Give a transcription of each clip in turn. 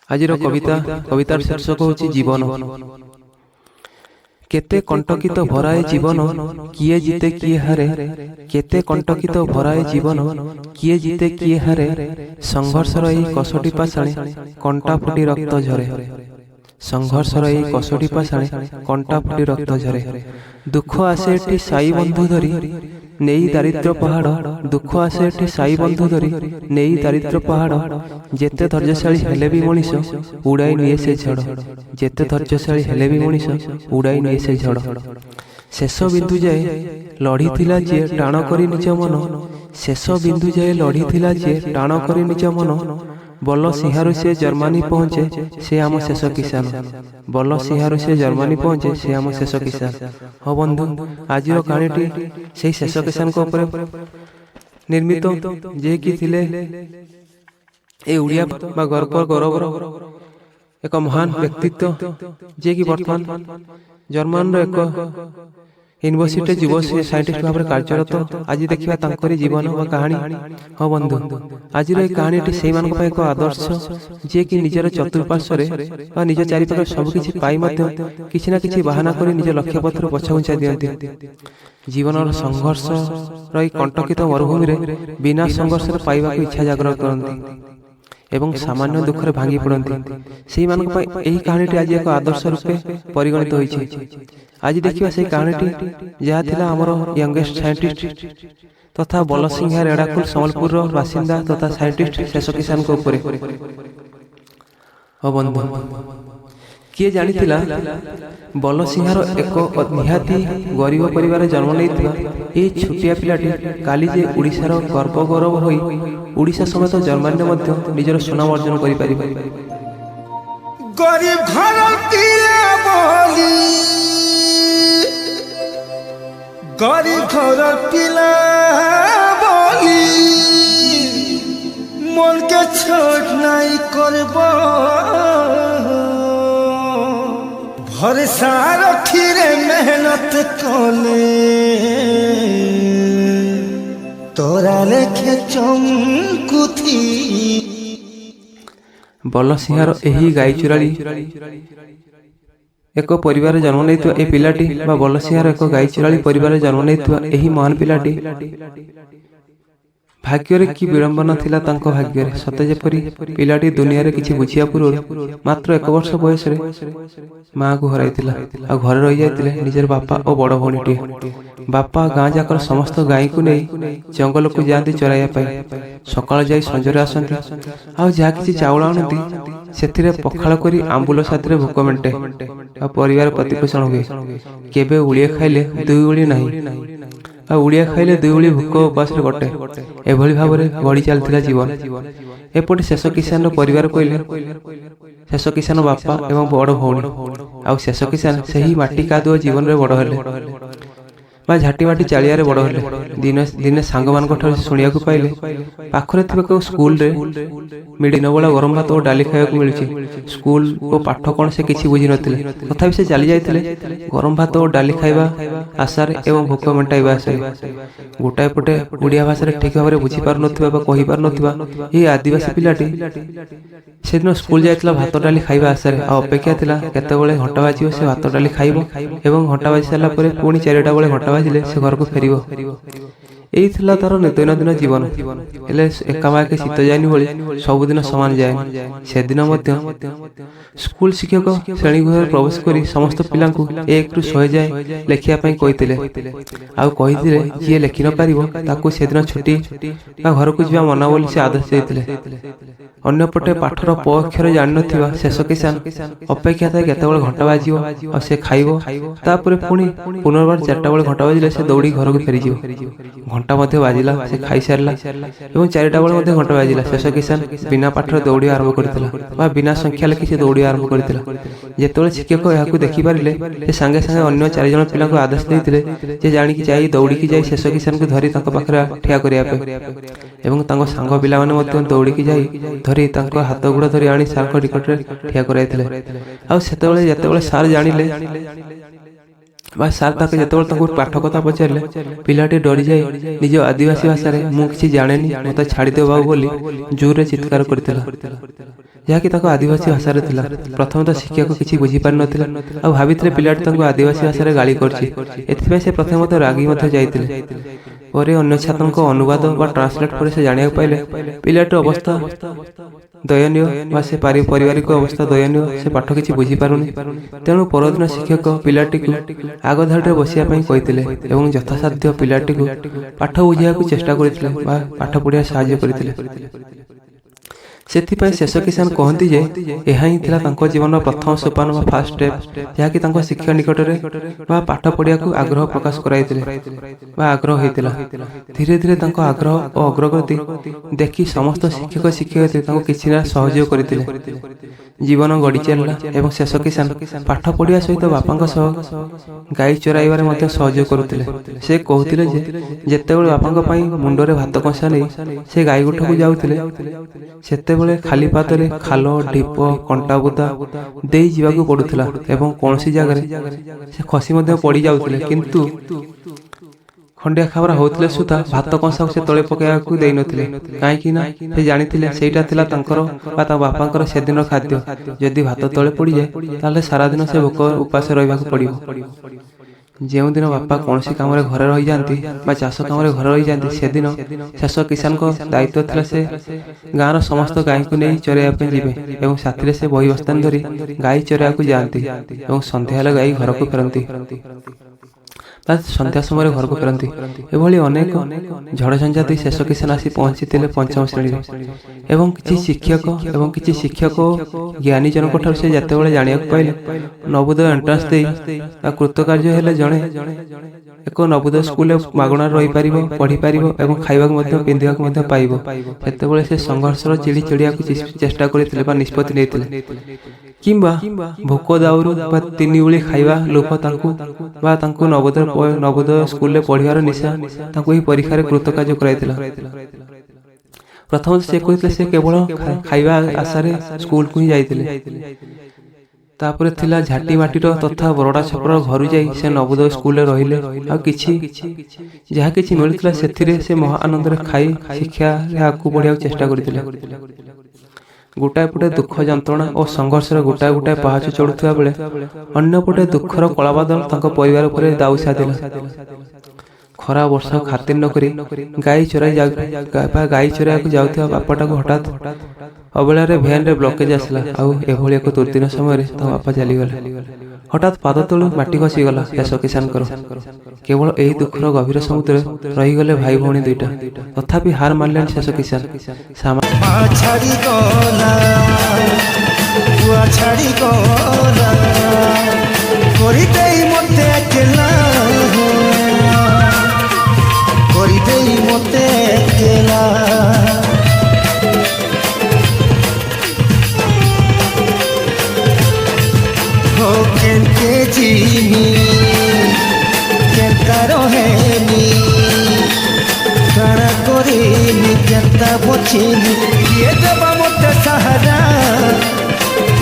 ଆଜିର କବିତାର ଶୀର୍ଷକ ହେଉଛି ଜୀବନ। କେତେ କଣ୍ଟକିତ ଭରାଏ ଜୀବନ, କିଏ ଜିତେ କିଏ ହାରେ। କେତେ କଣ୍ଟକିତ ଭରାଏ ଜୀବନ, କିଏ ଜିତେ କିଏ ହାରେ। ସଂଘର୍ଷର ଏହି କଷଟି ପାଷାଣେ କଣ୍ଟା ଫୁଟି ରକ୍ତ ଝରେ। ସଂଘର୍ଷର ଏହି କଷଟି ପାଷାଣେ କଣ୍ଟା ଫୁଟି ରକ୍ତ ଝରେ। ଦୁଃଖ ଆସେ ଏଠି ସାଇ ବନ୍ଧୁ ଧରି ନେଇ ଦାରିଦ୍ର୍ୟ ପାହାଡ଼। ଦୁଃଖ ଆସେ ଏଠି ସାଇ ବନ୍ଧୁ ଧରି ନେଇ ଦାରିଦ୍ର୍ୟ ପାହାଡ଼। ଯେତେ ଧୈର୍ଯ୍ୟଶାଳୀ ହେଲେ ବି ମଣିଷ ଉଡ଼ାଇ ନିଏ ସେ ଝଡ଼। ଯେତେ ଧୈର୍ଯ୍ୟଶାଳୀ ହେଲେ ବି ମଣିଷ ଉଡ଼ାଇ ନିଏ ସେ ଝଡ଼। ଶେଷ ବିନ୍ଦୁ ଯାଏ ଲଢ଼ିଥିଲା ଯିଏ ଟାଣ କରି ନିଜ ମନ। ଶେଷ ବିନ୍ଦୁ ଯାଏ ଲଢ଼ିଥିଲା ଯିଏ ଟାଣ କରି ନିଜ ମନ। ବଲ ସିଂହାରୁ ସେ ଜର୍ମାନୀ ପହଞ୍ଚେ ସେ ଆମ ଶେଷ କିସାନ। ବଲ ସିଂହାରୁ ସେ ଜର୍ମାନୀ ପହଞ୍ଚେ ସେ ଆମ ଶେଷ କିସାନ। ହଁ ବନ୍ଧୁ, ଆଜିର କାହାଣୀଟି ସେହି ଶେଷ କିସାନଙ୍କ ଉପରେ ନିର୍ମିତ, ଯିଏକି ଥିଲେ ଏ ଓଡ଼ିଆ ବା ଗୌରବର ଏକ ମହାନ ବ୍ୟକ୍ତିତ୍ୱ, ଯିଏକି ବର୍ତ୍ତମାନ ଜର୍ମାନର ଏକ ୟୁନିଭର୍ସିଟିରେ ଯୁବ ସାଇଣ୍ଟିଷ୍ଟ ଭାବରେ କାର୍ଯ୍ୟରତ। ଆଜି ଦେଖିବା ତାଙ୍କରି ଜୀବନ ବା କାହାଣୀ। ହଁ ବନ୍ଧୁ, ଆଜିର ଏହି କାହାଣୀଟି ସେଇମାନଙ୍କ ପାଇଁ ଏକ ଆଦର୍ଶ, ଯିଏକି ନିଜର ଚତୁଃପାର୍ଶ୍ୱରେ ବା ନିଜ ଚାରିପାଖରେ ସବୁକିଛି ପାଇ ମଧ୍ୟ କିଛି ନା କିଛି ବାହାନା କରି ନିଜ ଲକ୍ଷ୍ୟପଥରୁ ପଛଘୁଞ୍ଚା ଦିଅନ୍ତି। ଜୀବନର ସଂଘର୍ଷର ଏହି କଣ୍ଟକିତ ମରୁଭୂମିରେ ବିନା ସଂଘର୍ଷରେ ପାଇବାକୁ ଇଚ୍ଛା ଜାଗ୍ରତ କରନ୍ତି ଏବଂ ସାମାନ୍ୟ ଦୁଃଖରେ ଭାଙ୍ଗି ପଡ଼ନ୍ତି। ସେଇମାନଙ୍କ ପାଇଁ ଏହି କାହାଣୀଟି ଆଜି ଏକ ଆଦର୍ଶ ରୂପେ ପରିଗଣିତ ହୋଇଛି। ଆଜି ଦେଖିବା ସେହି କାହାଣୀଟି, ଯାହା ଥିଲା ଆମର ୟଙ୍ଗେଷ୍ଟ ସାଇଣ୍ଟିଷ୍ଟ ତଥା ବଲସିଂହା ରେଢ଼ାଖୋଲ ସମ୍ବଲପୁରର ବାସିନ୍ଦା ତଥା ସାଇଣ୍ଟିଷ୍ଟ ଶେଷ କିସାନଙ୍କ ଉପରେ। ହଁ ବନ୍ଧୁ, କିଏ ଜାଣିଥିଲା ବଲସିଂହାର ଏକ ନିହାତି ଗରିବ ପରିବାରରେ ଜନ୍ମ ନେଇଥିବା ଏହି ଛୋଟିଆ ପିଲାଟି କାଲି ଯେ ଓଡ଼ିଶାର ଗର୍ବ ଗୌରବ ହୋଇ ଓଡ଼ିଶା ସମେତ ଜର୍ମାନୀରେ ମଧ୍ୟ ନିଜର ସୁନାମ ଅର୍ଜନ କରିପାରିବ। ଗରିବ ଘର ପିଲା ବୋଲି, ଗରିବ ଘର ପିଲା ବୋଲି মনকে ছোট নাই করব। ভরসা রখিরে মেহনত কলে তোরা লেখে চমকুথি। ବଲସିଂହାର ଏହି ଗାଈଚୁରାଳି ଏକ ପରିବାରରେ ଜନ୍ମ ନେଇଥିବା ଏହି ପିଲାଟି ବା ବଲସିଂହାର ଏକ ଗାଈଚୁରାଳି ପରିବାରରେ ଜନ୍ମ ନେଇଥିବା ଏହି ମହାନ ପିଲାଟି ଭାଗ୍ୟରେ କି ବିଡ଼ମ୍ବନା ଥିଲା ତାଙ୍କ ଭାଗ୍ୟରେ। ସତେ ଯେପରି ପିଲାଟି ଦୁନିଆରେ କିଛି ବୁଝିବା ପୂର୍ବରୁ ମାତ୍ର 1 ବର୍ଷ ବୟସରେ ମାଆକୁ ହରାଇଥିଲା ଆଉ ଘରେ ରହିଯାଇଥିଲେ ନିଜର ବାପା ଓ ବଡ଼ ଭଉଣୀଟିଏ। ବାପା ଗାଁ ଯାକର ସମସ୍ତ ଗାଈଙ୍କୁ ନେଇ ଜଙ୍ଗଲକୁ ଯାଆନ୍ତି ଚରାଇବା ପାଇଁ। ସକାଳେ ଯାଇ ସଞ୍ଜରେ ଆସନ୍ତି ଆଉ ଯାହା କିଛି ଚାଉଳ ଆଣନ୍ତି ସେଥିରେ ପଖାଳ କରି ଆମ୍ବୁଲ ସାଥିରେ ଭୋକ ମେଣ୍ଟେ ଆଉ ପରିବାର ପ୍ରତିପୋଷଣ ହୁଏ। କେବେ ଉଳିଏ ଖାଇଲେ 2 ଉଳି ନାହିଁ ଆଉ ଓଡ଼ିଆ ଖାଇଲେ 2 ଉଳି ଭୋକ ଉପାସରେ କଟେ। ଏଭଳି ଭାବରେ ଗଢ଼ି ଚାଲିଥିଲା ଜୀବନ। ଏପଟେ ଶେଷ କିସାନର ପରିବାର କହିଲେ ଶେଷ କିସାନ ବାପା ଏବଂ ବଡ଼ ଭଉଣୀ, ଆଉ ଶେଷ କିସାନ ସେହି ମାଟି କାଦୁଅ ଜୀବନରେ ବଡ଼ ହେଲେ ବା ଝାଟି ମାଟି ଚାଳିଆରେ ବଡ଼ ହେଲେ। ଦିନେ ସାଙ୍ଗମାନଙ୍କ ଠାରୁ ଶୁଣିବାକୁ ପାଇଲେ ପାଖରେ ଥିବା କେଉଁ ସ୍କୁଲରେ ଦିନବେଳା ଗରମ ଭାତ ଓ ଡାଲି ଖାଇବାକୁ ମିଳୁଛି। ସ୍କୁଲ ଓ ପାଠ କ'ଣ ସେ କିଛି ବୁଝିନଥିଲେ, ତଥାପି ସେ ଚାଲି ଯାଇଥିଲେ ଗରମ ଭାତ ଓ ଡାଲି ଖାଇବା ଆଶାରେ ଏବଂ ଭୋକ ମେଣ୍ଟାଇବା ଆଶାରେ। ଗୋଟାଏ ପଟେ ଓଡ଼ିଆ ଭାଷାରେ ଠିକ୍ ଭାବରେ ବୁଝିପାରୁନଥିବା ବା କହିପାରୁନଥିବା ଏହି ଆଦିବାସୀ ପିଲାଟି ସେଦିନ ସ୍କୁଲ ଯାଇଥିଲା ଭାତ ଡାଲି ଖାଇବା ଆଶାରେ, ଆଉ ଅପେକ୍ଷା ଥିଲା କେତେବେଳେ ଘଣ୍ଟା ବାଜିବ ସେ ଭାତ ଡାଲି ଖାଇବ ଏବଂ ଘଣ୍ଟା ବାଜି ସାରିଲା ପରେ ପୁଣି 4ଟା ବେଳେ ଘଣ୍ଟା ବାଜିଲେ ସେ ଘରକୁ ଫେରିବ। ଏଇ ଥିଲା ତାର ଦୈନନ୍ଦିନ ଜୀବନ। ହେଲେ ଏକାମାକେ ଶୀତ ଯାଏନି ଭଳି ସବୁଦିନ ସମାନ ଯାଏନି। ସେଦିନ ମଧ୍ୟ ସ୍କୁଲ ଶିକ୍ଷକ ଶ୍ରେଣୀଗୃହରେ ପ୍ରବେଶ କରି ସମସ୍ତ ପିଲାଙ୍କୁ 1ରୁ 100 ଯାଏଁ ଲେଖିବା ପାଇଁ କହିଥିଲେ ଆଉ କହିଥିଲେ ଯିଏ ଲେଖି ନ ପାରିବ ତାକୁ ସେଦିନ ଛୁଟି ବା ଘରକୁ ଯିବା ମନା ବୋଲି ସେ ଆଦେଶ ଦେଇଥିଲେ। ଅନ୍ୟପଟେ ପାଠର ପ ଅକ୍ଷର ଜାଣିନଥିବା ଶେଷ କିସାନ ଅପେକ୍ଷା ଥାଏ କେତେବେଳେ ଘଣ୍ଟା ବାଜିବ ଆଉ ସେ ଖାଇବ। ତାପରେ ପୁଣି ପୁନର୍ବାର 4ଟା ବେଳେ ଘଣ୍ଟା ବାଜିଲେ ସେ ଦୌଡ଼ି ଘରକୁ ଫେରିଯିବ। ଘଣ୍ଟା ମଧ୍ୟ ବାଜିଲା, ସେ ଖାଇସାରିଲା ଏବଂ 4ଟା ବେଳେ ମଧ୍ୟ ଘଣ୍ଟା ବାଜିଲା। ଶେଷ କିସାନ ବିନା ପାଠରେ ଦୌଡ଼ିବା ଆରମ୍ଭ କରିଥିଲା ବା ବିନା ସଂଖ୍ୟା ଲେଖି ସେ ଦୌଡ଼ିବା ଆରମ୍ଭ କରିଥିଲା। ଯେତେବେଳେ ଶିକ୍ଷକ ଏହାକୁ ଦେଖିପାରିଲେ ସେ ସାଙ୍ଗେ ସାଙ୍ଗେ ଅନ୍ୟ 4 ଜଣ ପିଲାଙ୍କୁ ଆଦେଶ ଦେଇଥିଲେ ଯେ ଜାଣିକି ଯାଇ ଦୌଡ଼ିକି ଯାଇ ଶେଷ କିସାନକୁ ଧରି ତାଙ୍କ ପାଖରେ ଠିଆ କରିବା ପାଇଁ ଏବଂ ତାଙ୍କ ସାଙ୍ଗ ପିଲାମାନେ ମଧ୍ୟ ଦୌଡ଼ିକି ଯାଇ ଧରି ତାଙ୍କ ହାତ ଗୋଡ଼ ଧରି ଆଣି ସାରଙ୍କ ନିକଟରେ ଠିଆ କରାଇଥିଲେ। ଆଉ ଯେତେବେଳେ ସାର୍ ଜାଣିଲେ ବା ସାର୍ ତାକୁ ଯେତେବେଳେ ତାଙ୍କୁ ପାଠ କଥା ପଚାରିଲେ ପିଲାଟି ଡରିଯାଇ ନିଜ ଆଦିବାସୀ ଭାଷାରେ ମୁଁ କିଛି ଜାଣେନି ମୋତେ ଛାଡ଼ିଦିଅ ବାବୁ ବୋଲି ଜୋରରେ ଚିତ୍କାର କରିଥିଲା। ଯାହାକି ତାଙ୍କ ଆଦିବାସୀ ଭାଷାରେ ଥିଲା। ପ୍ରଥମେ ତ ଶିକ୍ଷକ କିଛି ବୁଝିପାରିନଥିଲା ଆଉ ଭାବିଥିଲେ ପିଲାଟି ତାଙ୍କୁ ଆଦିବାସୀ ଭାଷାରେ ଗାଳି କରୁଛି। ଏଥିପାଇଁ ସେ ପ୍ରଥମେ ମଧ୍ୟ ରାଗି ମଧ୍ୟ ଯାଇଥିଲେ। ପରେ ଅନ୍ୟ ଛାତ୍ରଙ୍କ ଅନୁବାଦ ବା ଟ୍ରାନ୍ସଲେଟ୍ ପରେ ସେ ଜାଣିବାକୁ ପାଇଲେ ପିଲାଟିର ଅବସ୍ଥା ଦୟନୀୟ ବା ସେ ପାରିବାରିକ ଅବସ୍ଥା ଦୟନୀୟ, ସେ ପାଠ କିଛି ବୁଝିପାରୁନି। ତେଣୁ ପରଦିନ ଶିକ୍ଷକ ପିଲାଟିକୁ ଆଗ ଧାଡ଼ିରେ ବସିବା ପାଇଁ କହିଥିଲେ ଏବଂ ଯଥାସାଧ୍ୟ ପିଲାଟିକୁ ପାଠ ବୁଝିବାକୁ ଚେଷ୍ଟା କରିଥିଲେ ବା ପାଠ ପଢ଼ିବା ସାହାଯ୍ୟ କରିଥିଲେ। ସେଥିପାଇଁ ଶେଷ କିଷାନ କହନ୍ତି ଯେ ଏହା ହିଁ ଥିଲା ତାଙ୍କ ଜୀବନର ପ୍ରଥମ ସୋପାନ ବା ଫାର୍ଷ୍ଟ ଷ୍ଟେପ୍, ଯାହାକି ତାଙ୍କ ଶିକ୍ଷା ନିକଟରେ ବା ପାଠ ପଢ଼ିବାକୁ ଆଗ୍ରହ ପ୍ରକାଶ କରାଇଥିଲେ ବା ଆଗ୍ରହ ହୋଇଥିଲା। ଧୀରେ ଧୀରେ ତାଙ୍କ ଆଗ୍ରହ ଓ ଅଗ୍ରଗତି ଦେଖି ସମସ୍ତ ଶିକ୍ଷକ ଶିକ୍ଷୟିତ୍ରୀ ତାଙ୍କୁ କିଛି ନା ସହଯୋଗ କରିଥିଲେ। ଜୀବନ ଗଡ଼ି ଚାଲିଲା ଏବଂ ଶେଷ କିଷାନ ପାଠ ପଢ଼ିବା ସହିତ ବାପାଙ୍କ ସହ ଗାଈ ଚରାଇବାରେ ମଧ୍ୟ ସହଯୋଗ କରୁଥିଲେ। ସେ କହୁଥିଲେ ଯେ ଯେତେବେଳେ ବାପାଙ୍କ ପାଇଁ ମୁଣ୍ଡରେ ଭାତ କଂସା ନେଇ ସେ ଗାଈ ଗୋଠକୁ ଯାଉଥିଲେ ସେତେବେଳେ ଖାଲି ପାଦରେ ଖାଲ, ଢିପ, କଣ୍ଟାବୁଦା ଦେଇ ଯିବାକୁ ପଡୁଥିଲା ଏବଂ କୌଣସି ଜାଗାରେ ସେ ଖସି ମଧ୍ୟ ପଡ଼ି ଯାଉଥିଲେ। କିନ୍ତୁ ଖଣ୍ଡିଆ ଖାବରା ହେଉଥିଲେ ସୁଦ୍ଧା ଭାତ କଂସାକୁ ସେ ତଳେ ପକାଇବାକୁ ଦେଇନଥିଲେ, କାହିଁକି ନା ସେ ଜାଣିଥିଲେ ସେଇଟା ଥିଲା ତାଙ୍କର ବା ତା ବାପାଙ୍କର ସେଦିନର ଖାଦ୍ୟ। ଯଦି ଭାତ ତଳେ ପଡ଼ିଯାଏ ତାହେଲେ ସାରାଦିନ ସେ ଭୋକ ଉପାସ ରହିବାକୁ ପଡ଼ିବ। ଯେଉଁଦିନ ବାପା କୌଣସି କାମରେ ଘରେ ରହିଯାଆନ୍ତି ବା ଚାଷ କାମରେ ଘରେ ରହିଯାଆନ୍ତି, ସେଦିନ ଶେଷ କିଷାନଙ୍କ ଦାୟିତ୍ୱ ଥିଲା ସେ ଗାଁର ସମସ୍ତ ଗାଈଙ୍କୁ ନେଇ ଚରାଇବା ପାଇଁ ଯିବେ ଏବଂ ସାଥିରେ ସେ ବହି ବସ୍ତାନି ଧରି ଗାଈ ଚରାଇବାକୁ ଯାଆନ୍ତି ଏବଂ ସନ୍ଧ୍ୟା ହେଲେ ଗାଈ ଘରକୁ ଫେରନ୍ତି ବା ସନ୍ଧ୍ୟା ସମୟରେ ଘରକୁ ଫେରନ୍ତି। ଏଭଳି ଅନେକ ଝଡ଼ଝଞ୍ଜା ଦେଇ ଶେଷ କିଷାନ ଆସି ପହଞ୍ଚିଥିଲେ ପଞ୍ଚମ ଶ୍ରେଣୀରେ ଏବଂ କିଛି ଶିକ୍ଷକ ଜ୍ଞାନୀଜଣଙ୍କ ଠାରୁ ସେ ଯେତେବେଳେ ଜାଣିବାକୁ ପାଇଲେ ନବୋଦୟ ଏଣ୍ଟ୍ରାନ୍ସ ଦେଇ କୃତକାର୍ଯ୍ୟ ହେଲେ ଜଣେ ଏକ ନବୋଦୟ ସ୍କୁଲରେ ମାଗଣାରେ ରହିପାରିବ, ପଢ଼ିପାରିବ ଏବଂ ଖାଇବାକୁ ମଧ୍ୟ ପିନ୍ଧିବାକୁ ମଧ୍ୟ ପାଇବ, ସେତେବେଳେ ସେ ସଂଘର୍ଷର ଚିଡ଼ି ଚିଡ଼ିବାକୁ ଚେଷ୍ଟା କରିଥିଲେ ବା ନିଷ୍ପତ୍ତି ନେଇଥିଲେ। କିମ୍ବା ଭୋକ ଦାଉରୁ ବା ତିନି ଓଳି ଖାଇବା ଲୋଭ ତାଙ୍କୁ ନବୋଦୟ ସ୍କୁଲରେ ପଢ଼ିବାର ନିଶା ତାଙ୍କୁ ଏହି ପରୀକ୍ଷାରେ କୃତକାର୍ଯ୍ୟ କରାଇଥିଲା। ପ୍ରଥମେ ସେ କହିଥିଲେ ସେ କେବଳ ଖାଇବା ଆଶାରେ ସ୍କୁଲକୁ ହିଁ ଯାଇଥିଲେ। ତାପରେ ଥିଲା ଝାଟି ମାଟିର ତଥା ବରଡ଼ା ଛପର ଘରୁ ଯାଇ ସେ ନବୋଦୟ ସ୍କୁଲରେ ରହିଲେ ଆଉ ଯାହା କିଛି ମିଳୁଥିଲା ସେଥିରେ ସେ ମହା ଆନନ୍ଦରେ ଖାଇ ଶିକ୍ଷାରେ ଆଗକୁ ବଢ଼ିବାକୁ ଚେଷ୍ଟା କରିଥିଲେ। ଗୋଟାଏ ପଟେ ଦୁଃଖ ଯନ୍ତ୍ରଣା ଓ ସଂଘର୍ଷର ଗୋଟାଏ ଗୋଟାଏ ପାହାଚ ଚଢୁଥିବା ବେଳେ ଅନ୍ୟପଟେ ଦୁଃଖର କଳାବାଦଲ ତାଙ୍କ ପରିବାର ଉପରେ ଦାଉ ସାଧିଲା। ଖରା ବର୍ଷା ଖାତିର ନକରି ଗାଈ ଚରାଇବାକୁ ଯାଉଥିବା ବାପାଟାକୁ ହଠାତ୍ ଅବେଳାରେ ଭ୍ୟାନରେ ବ୍ଲକେଜ ଆସିଲା ଆଉ ଏଭଳି ଏକ ଦୁର୍ଦିନ ସମୟରେ ତା ବାପା ଚାଲିଗଲେ। ହଠାତ୍ ପାଦ ତଳୁ ମାଟି ଖସିଗଲା ଶେଷ କିଷାନଙ୍କର। କେବଳ ଏହି ଦୁଃଖର ଗଭୀର ସମୁଦ୍ରରେ ରହିଗଲେ ଭାଇ ଭଉଣୀ ଦୁଇଟା। ତଥାପି ହାର ମାନିଲେନି ଶେଷ କିଷାନ।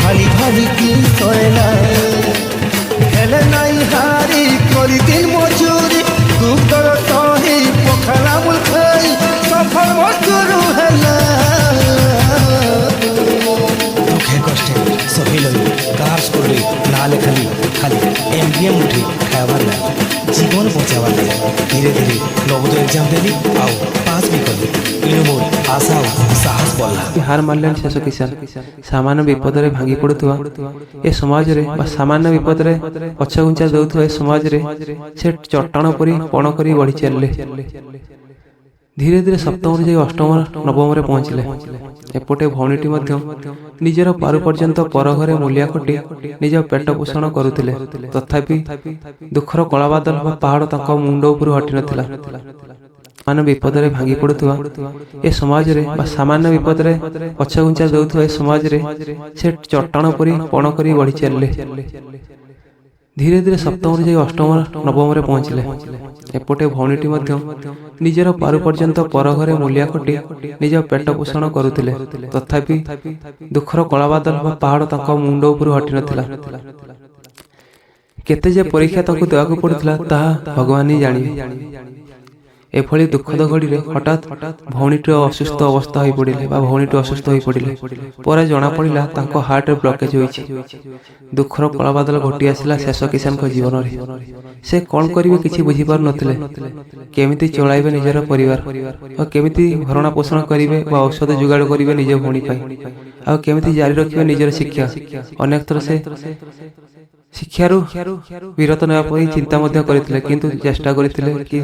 भाली भाली की सोयला हेले नाई हारी करी दिन मजूरी दुखर सही पखाला मुलखाई सफल मजूरू हेला दुखे कष्टे सभी लोग कार्स कर ना लेखाली खाली एमबीए मुठी खाइबार ना जीवन बचाबार ना धीरे धीरे नवोदय एग्जाम देली आउ पास भी कली इनु मोर आशा साहस बढ़ला। हार मानिलेନି ଶେଷ କିଷାନ। ସାମାନ୍ୟ ବିପଦରେ ଭାଙ୍ଗି ପଡୁଥିବା ଏ ସମାଜରେ ବା ସାମାନ୍ୟ ବିପଦରେ ପଛଘୁଞ୍ଚା ଦେଉଥିବା ଏ ସମାଜରେ ସେ ଚଟାଣ ପରି ପଣ କରି ବଢି ଚାଲିଲେ। ଧୀରେ ଧୀରେ ସପ୍ତମରୁ ଯାଇ ଅଷ୍ଟମ ନବମରେ ପହଞ୍ଚିଲେ। ଏପଟେ ଭଉଣୀଟି ମଧ୍ୟ ନିଜର ପାରୁ ପର୍ଯ୍ୟନ୍ତ ପର ଘରେ ମୂଲିଆ ଖଟି ନିଜ ପେଟ ପୋଷଣ କରୁଥିଲେ। ତଥାପି ଦୁଃଖର କଳାବାଦଲ ବା ପାହାଡ଼ ତାଙ୍କ ମୁଣ୍ଡ ଉପରୁ ହଟି ନଥିଲା। ସାମାନ୍ୟ ବିପଦରେ ଭାଙ୍ଗି ପଡୁଥିବା ଏ ସମାଜରେ ବା ସାମାନ୍ୟ ବିପଦରେ ପଛଘୁଞ୍ଚା ଦେଉଥିବା ଏ ସମାଜରେ ସେ ଚଟାଣ ପରି ପଣ କରି ବଢି ଚାଲିଲେ। ଧୀରେ ଧୀରେ ସପ୍ତମରୁ ଯାଇ ଅଷ୍ଟମ ନବମରେ ପହଞ୍ଚିଲେ। ଏପଟେ ଭଉଣୀଟି ମଧ୍ୟ ନିଜର ପାରୁ ପର୍ଯ୍ୟନ୍ତ ପର ଘରେ ମୂଲିଆ ଖଟି ନିଜ ପେଟ ପୋଷଣ କରୁଥିଲେ। ତଥାପି ଦୁଃଖର କଳାବାଦଲ ବା ପାହାଡ଼ ତାଙ୍କ ମୁଣ୍ଡ ଉପରୁ ହଟି ନଥିଲା। କେତେ ଯେ ପରୀକ୍ଷା ତାଙ୍କୁ ଦେବାକୁ ପଡୁଥିଲା ତାହା ଭଗବାନ ହିଁ ଜାଣିବେ। ଏଭଳି ଦୁଃଖଦ ଘଡ଼ିରେ ହଠାତ୍ ଭଉଣୀଟିର ଅସୁସ୍ଥ ଅବସ୍ଥା ହୋଇପଡ଼ିଲେ ବା ଭଉଣୀଟି ଅସୁସ୍ଥ ହୋଇପଡ଼ିଲେ। ପରେ ଜଣାପଡ଼ିଲା ତାଙ୍କ ହାର୍ଟରେ ବ୍ଲକେଜ୍ ହୋଇଛି। ଦୁଃଖର କଳାବାଦଲ ଘୋଟି ଆସିଲା ଶେଷ କିଷାନଙ୍କ ଜୀବନରେ। ସେ କ'ଣ କରିବେ କିଛି ବୁଝିପାରୁନଥିଲେ। କେମିତି ଚଳାଇବେ ନିଜର ପରିବାର, ଆଉ କେମିତି ଭରଣା ପୋଷଣ କରିବେ ବା ଔଷଧ ଯୋଗାଡ଼ କରିବେ ନିଜ ଭଉଣୀ ପାଇଁ, ଆଉ କେମିତି ଜାରି ରଖିବେ ନିଜର ଶିକ୍ଷା। ଅନେକ ଥର ସେ ଶିକ୍ଷାରୁ ବିରତ ନେବା ପାଇଁ ଚିନ୍ତା ମଧ୍ୟ କରିଥିଲେ, କିନ୍ତୁ ଚେଷ୍ଟା କରିଥିଲେ କି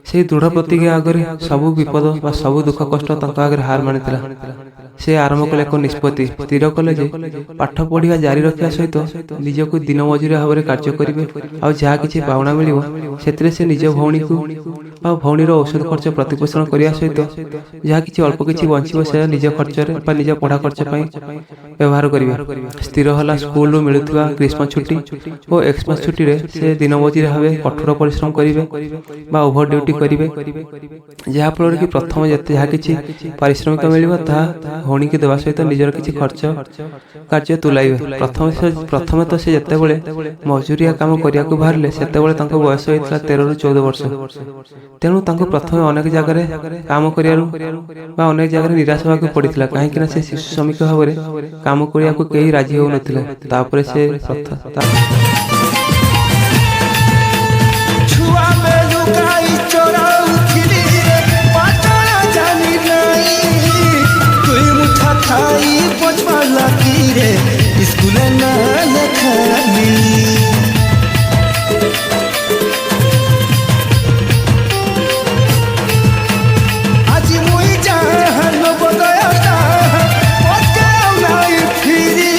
ସେହି ଦୃଢ଼ ପ୍ରତିଜ୍ଞା ଆଗରେ ସବୁ ବିପଦ ବା ସବୁ ଦୁଃଖ କଷ୍ଟ ତାଙ୍କ ଆଗରେ ହାର ମାନିଥିଲା। ସେ ଆରମ୍ଭ କଲେ ଏକ ନିଷ୍ପତ୍ତି, ସ୍ଥିର କଲେ ଯେ ପାଠ ପଢ଼ିବା ଜାରି ରଖିବା ସହିତ ନିଜକୁ ଦିନ ମଜୁରିଆ ଭାବରେ କାର୍ଯ୍ୟ କରିବେ, ଆଉ ଯାହା କିଛି ପାଉଣା ମିଳିବ ସେଥିରେ ସେ ନିଜ ଭଉଣୀକୁ ବା ଭଉଣୀର ଔଷଧ ଖର୍ଚ୍ଚ ପ୍ରତିପୋଷଣ କରିବା ସହିତ ଯାହା କିଛି ଅଳ୍ପ କିଛି ବଞ୍ଚିବ ସେ ନିଜ ଖର୍ଚ୍ଚରେ ବା ନିଜ ପଢ଼ା ଖର୍ଚ୍ଚ ପାଇଁ ବ୍ୟବହାର କରିବେ। ସ୍ଥିର ହେଲା ସ୍କୁଲରୁ ମିଳୁଥିବା ଗ୍ରୀଷ୍ମ ଛୁଟି ଓ ଏକ୍ସମାସ ଛୁଟିରେ ସେ ଦିନ ମଜୁରିଆ ଭାବେ କଠୋର ପରିଶ୍ରମ କରିବେ ବା ଓଭର ଡ୍ୟୁଟି କରିବେ, ଯାହାଫଳରେ କି ପ୍ରଥମେ ଯେତେ ଯାହା କିଛି ପାରିଶ୍ରମିକ ମିଳିବ ତାହା ଭଉଣୀକି ଦେବା ସହିତ ନିଜର କିଛି ଖର୍ଚ୍ଚ କାର୍ଯ୍ୟ ତୁଲାଇବେ। ପ୍ରଥମେ ତ ସେ ଯେତେବେଳେ ମଜୁରିଆ କାମ କରିବାକୁ ବାହାରିଲେ ସେତେବେଳେ ତାଙ୍କ ବୟସ ହୋଇଥିଲା 13ରୁ 14 ବର୍ଷ। ତେଣୁ ତାଙ୍କୁ ପ୍ରଥମେ ଅନେକ ଜାଗାରେ କାମ କରିବାରୁ ବା ଅନେକ ଜାଗାରେ ନିରାଶ ହେବାକୁ ପଡ଼ିଥିଲା, କାହିଁକିନା ସେ ଶିଶୁ ଶ୍ରମିକ ଭାବରେ କାମ କରିବାକୁ କେହି ରାଜି ହେଉନଥିଲେ। ତାପରେ ସେ स्कूल ना लखाली आज मुई जहान बदया फिरी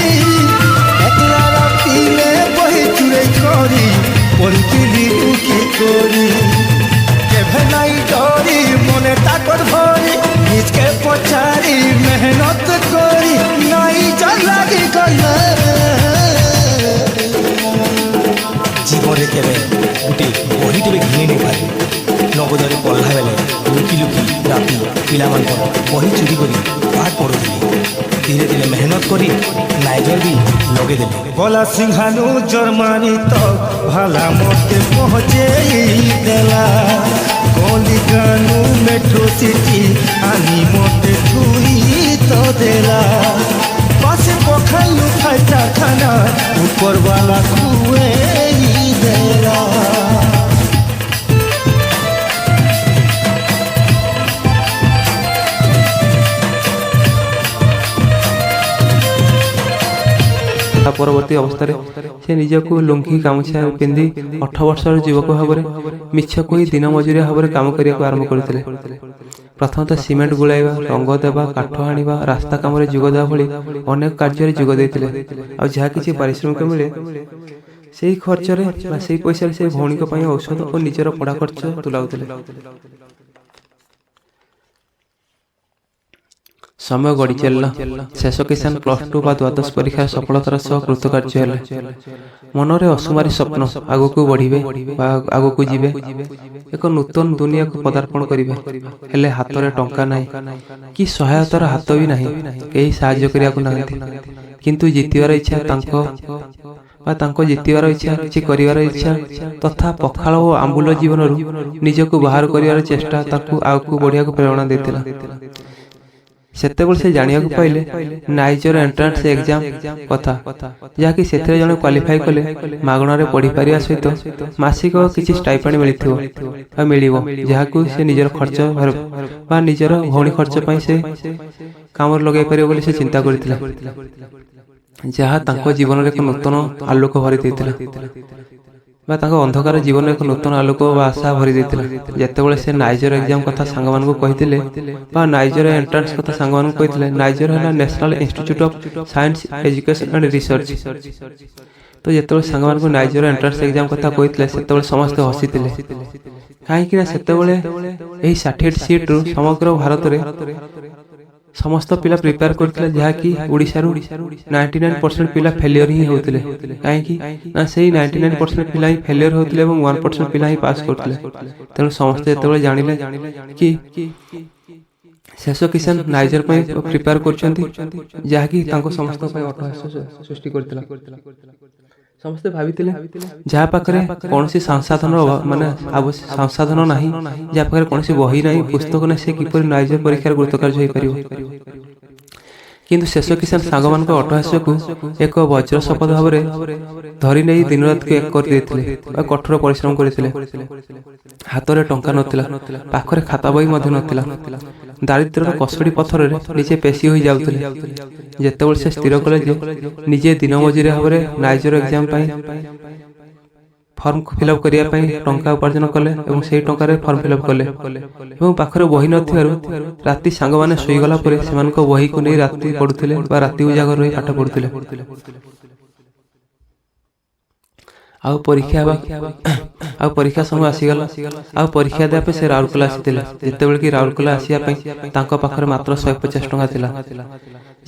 एकला राती में बही चुरे करी पलकिली की करी केभे नाई डरी मने ताकत भरी নিজকে পচারি মেহনত করি নাই লাগি গলা জীবনে কেবে গোটে বহিটিবে ঘিনি নেই পারে। নবোদୟରେ ପଢ଼ିଲା ବେଲେ ଲୁକି ଲୁକି ରାତି ପିଲାମାନଙ୍କର ବହି ଚୋରି କରି ପାଠ ପଢ଼ୁଥିଲି। ଧୀରେ ଧୀରେ ମେହନତ କରି ନାଇଜର ବି ଲଗେଇଦେଲି। ଗଲା ସିଂହାନୁ ଜର୍ମାନୀ ତ ଭାଲା ମତେ ପହଞ୍ଚେଇ ଦେଲା। কলিকানু মেট্রো সিটি আনি মতে থুই তো দেলা। পাশে পখালু ফাইটা খানা উপরওয়ালা খুয়ে দেলা। ପରବର୍ତ୍ତୀ ଅବସ୍ଥାରେ ସେ ନିଜକୁ ଲୁଙ୍ଗି ଗାମୁଛା ପିନ୍ଧି 18 ବର୍ଷର ଯୁବକ ଭାବରେ ମିଛ କହି ଦିନ ମଜୁରିଆ ଭାବରେ କାମ କରିବାକୁ ଆରମ୍ଭ କରିଥିଲେ। ପ୍ରଥମତଃ ସିମେଣ୍ଟ ଗୋଳାଇବା, ରଙ୍ଗ ଦେବା, କାଠ ଆଣିବା, ରାସ୍ତା କାମରେ ଯୋଗ ଦେବା ଭଳି ଅନେକ କାର୍ଯ୍ୟରେ ଯୋଗ ଦେଇଥିଲେ। ଆଉ ଯାହା କିଛି ପାରିଶ୍ରମିକ ମିଳେ ସେହି ଖର୍ଚ୍ଚରେ ବା ସେହି ପଇସାରେ ସେ ଭଉଣୀଙ୍କ ପାଇଁ ଔଷଧ ଓ ନିଜର ପଢ଼ା ଖର୍ଚ୍ଚ ତୁଲାଉଥିଲେ। ସମୟ ଗଡ଼ି ଚାଲିଲା। ଶେଷ କିଷାନ +2 ବା ଦ୍ୱାଦଶ ପରୀକ୍ଷାର ସଫଳତାର ସହ କୃତକାର୍ଯ୍ୟ ହେଲେ। ମନରେ ଅସୁମାରୀ ସ୍ୱପ୍ନ, ଆଗକୁ ବଢ଼ିବେ ବା ଆଗକୁ ଯିବେ, ଏକ ନୂତନ ଦୁନିଆକୁ ପଦାର୍ପଣ କରିବେ। ହେଲେ ହାତରେ ଟଙ୍କା ନାହିଁ, କି ସହାୟତାର ହାତ ବି ନାହିଁ, କେହି ସାହାଯ୍ୟ କରିବାକୁ ନାହାନ୍ତି। କିନ୍ତୁ ଜିତିବାର ଇଚ୍ଛା ତାଙ୍କ ଜିତିବାର ଇଚ୍ଛା, କିଛି କରିବାର ଇଚ୍ଛା ତଥା ପଖାଳ ଓ ଆମ୍ବୁଲ ଜୀବନରୁ ନିଜକୁ ବାହାର କରିବାର ଚେଷ୍ଟା ତାଙ୍କୁ ଆଗକୁ ବଢ଼ିବାକୁ ପ୍ରେରଣା ଦେଇଥିଲା। ସେତେବେଳେ ସେ ଜାଣିବାକୁ ପାଇଲେ ନାଇଜର ଏଣ୍ଟ୍ରାନ୍ସ ଏକ୍ଜାମ କଥା, ଯାହାକି ସେଥିରେ ଜଣେ କ୍ୱାଲିଫାଇ କଲେ ମାଗଣାରେ ପଢ଼ିପାରିବା ସହିତ ମାସିକ କିଛି ଷ୍ଟାଇପେଣ୍ଡ ମିଳିବ, ଯାହାକୁ ସେ ନିଜର ଖର୍ଚ୍ଚ ବା ନିଜର ଭଉଣୀ ଖର୍ଚ୍ଚ ପାଇଁ ସେ କାମରେ ଲଗାଇ ପାରିବ ବୋଲି ସେ ଚିନ୍ତା କରିଥିଲେ, ଯାହା ତାଙ୍କ ଜୀବନରେ ଏକ ନୂତନ ଆଲୋକ ଭରି ଦେଇଥିଲା ବା ତାଙ୍କ ଅନ୍ଧକାର ଜୀବନରେ ଏକ ନୂତନ ଆଲୋକ ବା ଆଶା ଭରି ଦେଇଥିଲା। ଯେତେବେଳେ ସେ ନାଇଜର ଏକ୍ଜାମ କଥା ସାଙ୍ଗମାନଙ୍କୁ କହିଥିଲେ ବା ନାଇଜର ଏଣ୍ଟ୍ରାନ୍ସ କଥା ସାଙ୍ଗମାନଙ୍କୁ କହିଥିଲେ, ନାଇଜର ହେଲା national institute of science education and research. ତ ଯେତେବେଳେ ସାଙ୍ଗମାନଙ୍କୁ ନାଇଜର ଏଣ୍ଟ୍ରାନ୍ସ ଏକ୍ଜାମ କଥା କହିଥିଲେ ସେତେବେଳେ ସମସ୍ତେ ହସିଥିଲେ, କାହିଁକିନା ସେତେବେଳେ ଏହି 60 ସିଟ୍ରୁ ସମଗ୍ର ଭାରତରେ ସମସ୍ତ ପିଲା ପ୍ରିପେୟାର କରୁଥିଲେ, ଯାହାକି ଓଡ଼ିଶାରୁ 99% ପିଲା ଫେଲିୟର ହିଁ ହେଉଥିଲେ। କାହିଁକି ନା ସେଇ 99% ପିଲା ହିଁ ଫେଲିୟର ହେଉଥିଲେ ଏବଂ 1% ପିଲା ହିଁ ପାସ୍ କରୁଥିଲେ। ତେଣୁ ସମସ୍ତେ ଯେତେବେଳେ ଜାଣିଲେ କି ଶେଷ କିଷାନ ନାଇଜର ପାଇଁ ପ୍ରିପେୟାର କରୁଛନ୍ତି, ଯାହାକି ତାଙ୍କ ସମସ୍ତଙ୍କ ପାଇଁ ଅଟହାସ୍ୟ ସୃଷ୍ଟି କରିଥିଲା। ସମସ୍ତେ ଭାବିଥିଲେ ଯାହା ପାଖରେ କୌଣସି ସଂସାଧନ ନାହିଁ, ଯାହା ପାଖରେ କୌଣସି ବହି ନାହିଁ, ପୁସ୍ତକ ନାହିଁ, ସେ କିପରି ନାଇଜର ପରୀକ୍ଷାର କୃତକାର୍ଯ୍ୟ ହୋଇପାରିବ। କିନ୍ତୁ ଶେଷ କିଷାନ ସାଙ୍ଗମାନଙ୍କ ଅଟ୍ଟହାସ୍ୟକୁ ଏକ ବଜ୍ର ଶପଥ ଭାବରେ ଧରି ନେଇ ଦିନରାତିକୁ ଏକ କରିଦେଇଥିଲେ ବା କଠୋର ପରିଶ୍ରମ କରିଥିଲେ। ହାତରେ ଟଙ୍କା ନଥିଲା, ପାଖରେ ଖାତା ବହି ମଧ୍ୟ ନଥିଲା। ଦାରିଦ୍ର୍ୟର କଷଟି ପଥରରେ ନିଜେ ପେଶି ହୋଇ ଯାଉଥିଲେ। ଯେତେବେଳେ ସେ ସ୍ଥିର କଲେ ଯେ ନିଜେ ଦିନ ମଜୁରିଆ ଭାବରେ ନାଇଜର ଏକ୍ଜାମ ପାଇଁ ଫର୍ମ ଫିଲ୍ଅପ୍ କରିବା ପାଇଁ ଟଙ୍କା ଉପାର୍ଜନ କଲେ ଏବଂ ସେହି ଟଙ୍କାରେ ଫର୍ମ ଫିଲ୍ଅପ୍ କଲେ ଏବଂ ପାଖରେ ବହି ନଥିବାରୁ ରାତି ସାଙ୍ଗମାନେ ଶୋଇଗଲା ପରେ ସେମାନଙ୍କ ବହିକୁ ନେଇ ରାତି ପଢୁଥିଲେ ବା ରାତି ଉଜାଗର ରହି ପାଠ ପଢୁଥିଲେ। ଆଉ ପରୀକ୍ଷା ସମୟ ଆସିଗଲା। ଆଉ ପରୀକ୍ଷା ଦେବା ପାଇଁ ସେ ରାଉରକେଲା ଆସିଥିଲେ। ଯେତେବେଳେ କି ରାଉରକେଲା ଆସିବା ପାଇଁ ତାଙ୍କ ପାଖରେ ମାତ୍ର 150 ଟଙ୍କା ଥିଲା,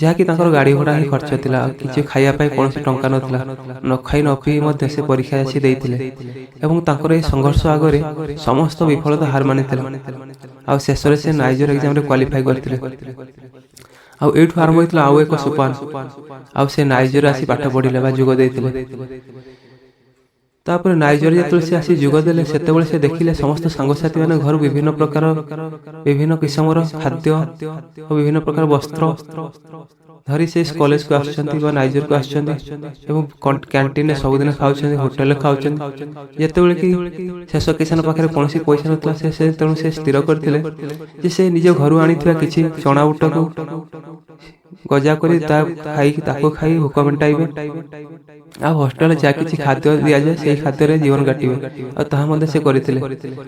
ଯାହାକି ତାଙ୍କର ଗାଡ଼ି ଭଡ଼ା ହିଁ ଖର୍ଚ୍ଚ ଥିଲା। ଆଉ କିଛି ଖାଇବା ପାଇଁ କୌଣସି ଟଙ୍କା ନଥିଲା। ନ ଖାଇ ନ ପିଇ ମଧ୍ୟ ସେ ପରୀକ୍ଷା ଆସି ଦେଇଥିଲେ ଏବଂ ତାଙ୍କର ଏହି ସଂଘର୍ଷ ଆଗରେ ସମସ୍ତ ବିଫଳତା ହାର ମାନିଥିଲା। ଆଉ ଶେଷରେ ସେ ନାଇଜର ଏକ୍ଜାମରେ କ୍ୱାଲିଫାଇ କରିଥିଲେ। ଆଉ ଏଇଠୁ ଆରମ୍ଭ ହୋଇଥିଲା ଆଉ ଏକ ସୋପାନ। ଆଉ ସେ ନାଇଜରରେ ଆସି ପାଠ ପଢ଼ିଲେ ବା ଯୋଗ ଦେଇଥିଲେ। ତାପରେ ନାଇଜର ଯେତେବେଳେ ସେ ଆସି ଯୋଗ ଦେଲେ, ସେତେବେଳେ ସେ ଦେଖିଲେ ସମସ୍ତ ସାଙ୍ଗସାଥି ମାନେ ଘରୁ ବିଭିନ୍ନ କିସମର ଖାଦ୍ୟ ଓ ବିଭିନ୍ନ ପ୍ରକାର ବସ୍ତ୍ର ଧରି ସେ କଲେଜକୁ ଆସୁଛନ୍ତି ବା ନାଇଜରକୁ ଆସୁଛନ୍ତି ଏବଂ କ୍ୟାଣ୍ଟିନରେ ସବୁଦିନ ଖାଉଛନ୍ତି, ହୋଟେଲରେ ଖାଉଛନ୍ତି। ଯେତେବେଳେ କି ଶେଷ କିଷାନ ପାଖରେ କୌଣସି ପଇସା ନଥିଲା, ତେଣୁ ସେ ସ୍ଥିର କରିଥିଲେ ଯେ ସେ ନିଜ ଘରୁ ଆଣିଥିବା କିଛି ଚଣା ବୁଟକୁ ଗଜା କରି ତାକୁ ଖାଇ ଭୋକ ମେଣ୍ଟାଇବେ। ଆଉ ହଷ୍ଟେଲରେ ଯାହା କିଛି ଖାଦ୍ୟ ଦିଆଯାଏ ସେହି ଖାଦ୍ୟରେ ଜୀବନ କାଟିବେ। ଆଉ ତାହା ମଧ୍ୟ ସେ କରିଥିଲେ।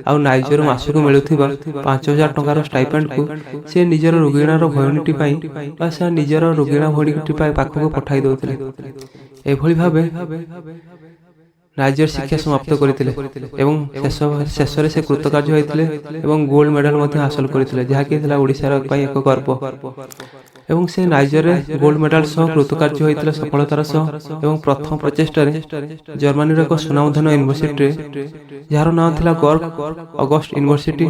ଆଉ ନାଇଜର ମାସକୁ ମିଳୁଥିବା 5,000 ଟଙ୍କାର ଷ୍ଟାଇପେଣ୍ଡକୁ ସେ ନିଜର ରୋଗିଣାର ଭଉଣୀଟି ପାଇଁ ବା ସେ ନିଜର ରୋଗିଣା ଭଉଣୀଟି ପାଖକୁ ପଠାଇ ଦେଉଥିଲେ। ଏଭଳି ଭାବେ ନାଇଜର ଶିକ୍ଷା ସମାପ୍ତ କରିଥିଲେ ଏବଂ ଶେଷରେ ସେ କୃତକାର୍ଯ୍ୟ ହୋଇଥିଲେ ଏବଂ ଗୋଲ୍ଡ ମେଡାଲ ମଧ୍ୟ ହାସଲ କରିଥିଲେ, ଯାହାକି ଥିଲା ଓଡ଼ିଶାର ପାଇଁ ଏକ ଗର୍ବ। ଏବଂ ସେ ନାଇଜରରେ ଗୋଲ୍ଡ ମେଡାଲ ସହ କୃତକାର୍ଯ୍ୟ ହୋଇଥିଲେ ସଫଳତାର ସହ ଏବଂ ପ୍ରଥମ ପ୍ରଚେଷ୍ଟାରେ ଜର୍ମାନୀର ଏକ ସୁନାମଧନ୍ୟ ୟୁନିଭର୍ସିଟିରେ, ଯାହାର ନାଁ ଥିଲା ଗର୍ଗ ଅଗଷ୍ଟ ୟୁନିଭର୍ସିଟି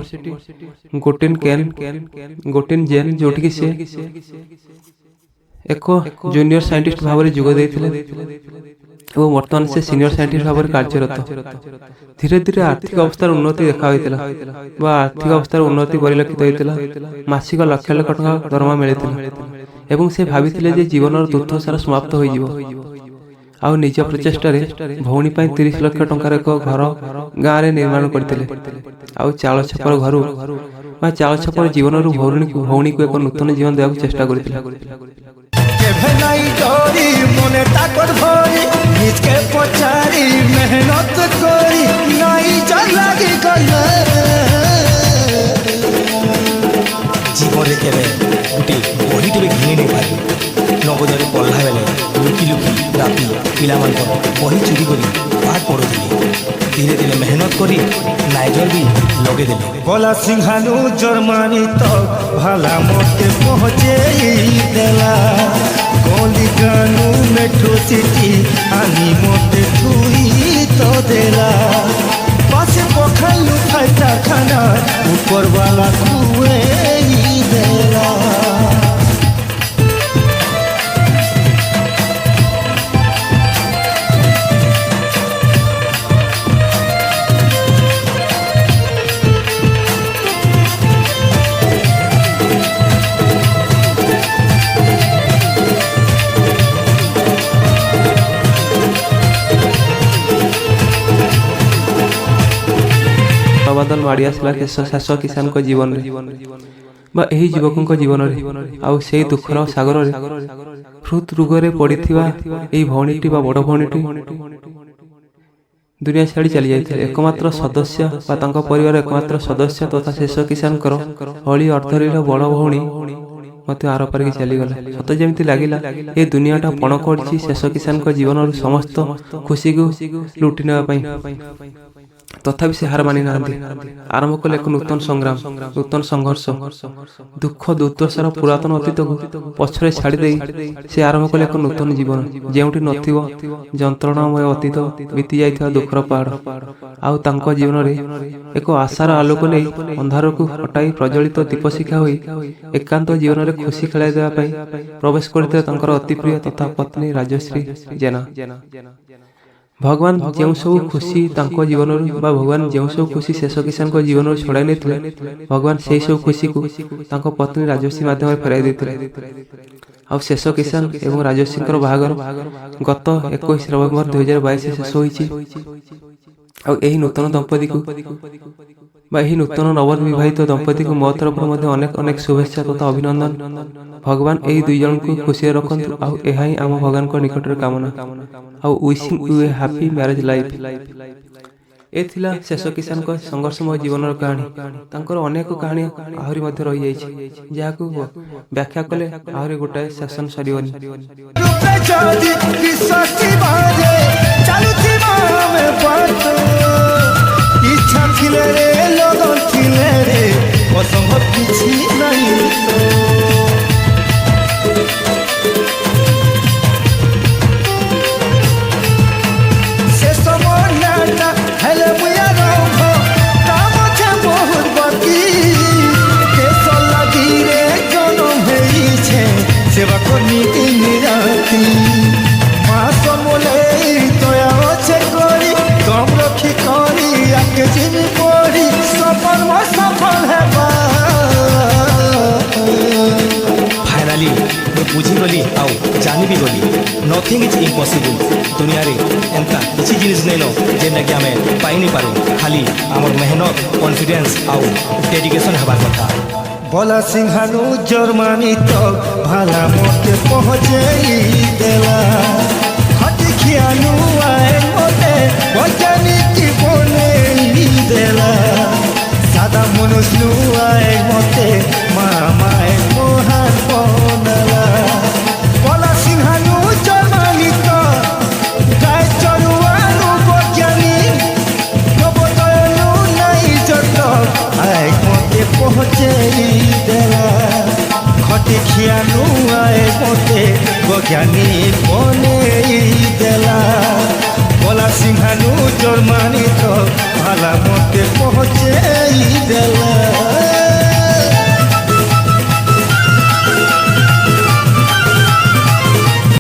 ଗୋଟିନଜେନ୍, ଯୋଉଠିକି ସେ ଏକ ଜୁନିୟର ସାଇଣ୍ଟିଷ୍ଟ ଭାବରେ ଯୋଗ ଦେଇଥିଲେ ଏବଂ ବର୍ତ୍ତମାନ ସେ ସିନିୟର ସାଇଣ୍ଟିଷ୍ଟ ଭାବରେ କାର୍ଯ୍ୟରତ। ଧୀରେ ଧୀରେ ଆର୍ଥିକ ଅବସ୍ଥାର ଉନ୍ନତି ଦେଖା ହୋଇଥିଲା ବା ଆର୍ଥିକ ଅବସ୍ଥାର ଉନ୍ନତି ପରିଲକ୍ଷିତ ହୋଇଥିଲା। ମାସିକ ଲକ୍ଷ ଲକ୍ଷ ଟଙ୍କା ଦରମା ମିଳିଥିଲା ଏବଂ ସେ ଭାବିଥିଲେ ଯେ ଜୀବନର ଦୁର୍ଦ୍ଦଶାର ସମାପ୍ତ ହୋଇଯିବ। ଆଉ ନିଜ ପ୍ରଚେଷ୍ଟାରେ ଭଉଣୀ ପାଇଁ 30 ଲକ୍ଷ ଟଙ୍କାର ଏକ ଘର ଗାଁରେ ନିର୍ମାଣ କରିଥିଲେ। ଆଉ ଚାଳଛପର ଘରୁ ବା ଚାଳଛପର ଜୀବନରୁ ଭଉଣୀକୁ ଏକ ନୂତନ ଜୀବନ ଦେବାକୁ ଚେଷ୍ଟା କରିଥିଲେ। কেভে নাই ডরি মনে তাকর ভরি নিজকে পচারি মেহনত করি নাই লাগি গলে জীবনে কেবে গোটে বহিটি ବି ଘିନି ନେଇ ପାରି। ନବୋଦୟରେ ପଢ଼ିଲା ବେଲେ ଲୁକି ରାତି ପିଲାମାନଙ୍କର ବହି ଚୋରି କରି ପାଠ ପଢ଼ୁଥିଲି। ଧୀରେ ଧୀରେ ମେହନତ କରି ନାଇଜର ବି ଲଗେଇଦେଲି। বলা সিংহানু জর্মানি তো ভালা মতে পৌঁছেই দেলা গলি কানু মেট্রো সিটি আনি মতে থুই তো দেলা পাশে পখালু ফাইটা খানা উপরওয়ালা খুয়েই দেলা। ବାଦଲ ମାଡ଼ି ଆସିଲା ଶେଷ କିଷାନଙ୍କ ଜୀବନରେ ବା ଏହି ଯୁବକଙ୍କ ଜୀବନରେ। ଆଉ ସେହି ଦୁଃଖର ସାଗରରେ ହୃଦ ରୋଗରେ ପଡ଼ିଥିବା ଏହି ଭଉଣୀଟି ବା ବଡ଼ ଭଉଣୀଟି ଦୁନିଆ ଛାଡ଼ି ଚାଲି ଯାଇଥିଲେ। એકમાત્ર ସଦସ୍ୟ ବା ତାଙ୍କ ପରିବାର એકમાત્ર ସଦସ୍ୟ ତଥା ଶେଷ କିଷାନଙ୍କର ହଳି ଅର୍ଦ୍ଧରୀର ବଡ଼ ଭଉଣୀ ମଧ୍ୟ ଆରପାରିକି ଚାଲିଗଲା। ସତେ ଯେମିତି ଲାଗିଲା ଏ ଦୁନିଆଟା ପଣ କରିଛି ଶେଷ କିଷାନଙ୍କ ଜୀବନରୁ ସମସ୍ତ ଖୁସିକୁ ଲୁଟି ନେବା ପାଇଁ। ତଥାପି ସେ ହାର ମାନି ନାହାନ୍ତି। ଆରମ୍ଭ କଲେ ଏକ ନୂତନ ସଂଗ୍ରାମ, ନୂତନ ସଂଘର୍ଷ। ଦୁଃଖ ଦୁର୍ଦ୍ଦଶାର ପୁରାତନ ଅତୀତକୁ ପଛରେ ଛାଡ଼ି ଦେଇ ସେ ଆରମ୍ଭ କଲେ ଏକ ନୂତନ ଜୀବନ, ଯେଉଁଠି ନଥିବ ଯନ୍ତ୍ରଣାମୟ ଅତୀତ, ବିତି ଯାଇଥିବା ଦୁଃଖର ପାହାଡ଼। ଆଉ ତାଙ୍କ ଜୀବନରେ ଏକ ଆଶାର ଆଲୋକ ନେଇ ଅନ୍ଧାରକୁ ହଟାଇ ପ୍ରଜ୍ୱଳିତ ଦୀପଶିଖା ହୋଇ ଏକାନ୍ତ ଜୀବନରେ ଖୁସି ଖେଳାଇ ଦେବା ପାଇଁ ପ୍ରବେଶ କରିଥିଲେ ତାଙ୍କର ଅତି ପ୍ରିୟ ତଥା ପତ୍ନୀ ରାଜଶ୍ରୀ ଜେନା। ଭଗବାନ ଯେଉଁ ସବୁ ଖୁସି ତାଙ୍କ ଜୀବନରୁ ବା ଭଗବାନ ଯେଉଁ ସବୁ ଖୁସି ଶେଷ କିସାନଙ୍କ ଜୀବନରୁ ଛଡ଼ାଇ ନେଇଥିଲେ, ଭଗବାନ ସେହି ସବୁ ଖୁସିକୁ ତାଙ୍କ ପତ୍ନୀ ରାଜଶ୍ରୀ ମାଧ୍ୟମରେ ଫେରାଇ ଦେଇଥିଲେ। ଆଉ ଶେଷ କିସାନ ଏବଂ ରାଜଶ୍ରୀଙ୍କର ବାହାଘର ଗତ 21 ନଭେମ୍ବର 2022 ଶେଷ ହୋଇଛି। ଆଉ ଏହି ନୂତନ ଦମ୍ପତିକୁ ବା ଏହି ନୂତନ ନବବିବାହିତ ଦମ୍ପତିକୁ ମୋ ତରଫରୁ ମଧ୍ୟ ଅନେକ ଅନେକ ଶୁଭେଚ୍ଛା ତଥା ଅଭିନନ୍ଦନ। ଭଗବାନ ଏହି ଦୁଇ ଜଣଙ୍କୁ ଖୁସିରେ ରଖନ୍ତୁ। ଆଉ ଏହା ହିଁ ଆମ ଭଗବାନଙ୍କ ନିକଟରେ କାମନା। ଆଉ wishing you a happy marriage life. ଏ ଥିଲା ଶେଷ କିସାନଙ୍କ ସଂଘର୍ଷମୟ ଜୀବନର କାହାଣୀ। ତାଙ୍କର ଅନେକ କାହାଣୀ ଆହୁରି ମଧ୍ୟ ରହିଯାଇଛି, ଯାହାକୁ ବ୍ୟାଖ୍ୟା କଲେ ଆହୁରି ଗୋଟାଏ ସେସନ ସରିବନି। ଇଚ୍ଛା ଥିଲେ ରେ লগন ଥିଲେ ରେ ଅସମ୍ଭବ କିଛି ନାହିଁ ତ। ଶେଷ ମନାଟା ହେଲେ ମୁୟା ରଙ୍ଗ କାମ ଛେ ବହୁତ ବାକି ଦେଶ ଲାଗିରେ ଜନମ ହେଇଛେ ସେବା করনি দিন রাতি মাস মোলে দয়া আছে করি কম রক্ষি করি আকে জিমি পড়ি সফল সফল হেবা। ফাইনালি ମୁଁ ବୁଝିଗଲି ଆଉ ଜାଣିବି ଗଲି ନଥିଙ୍ଗ ଇଜ୍ ଇମ୍ପସିବୁଲ୍। ଦୁନିଆରେ ଏନ୍ତା କିଛି ଜିନିଷ ନେଇନ ଯେନ୍ଟାକି ଆମେ ପାଇନି ପାରୁ, ଖାଲି ଆମର ମେହନତ, କନଫିଡେନ୍ସ ଆଉ ଡେଡିକେସନ୍ ହେବା କଥା। বলা সিংহানু জর্মানি তো ভালা মতে পৌঁছেই দেলা হাতি খিয়ানু আয় মতে বৈজ্ঞানিক বনেই দেলা সাদা মনুষ্যু আয় মতে মামায় মহান বনালা। বলা সিংহানু জর্মানি তো গায়ে চড়ুয়ানু বৈজ্ঞানিক নবদয়নু নাই যত আয় মতে পৌঁছেই দেলা ঘটি খিয়ানু আয় মতে বৈজ্ঞানিক বনেই দেলা। বলা সিংহানু জর্মানি তো ভালা মতে পৌঁছেই দেলা।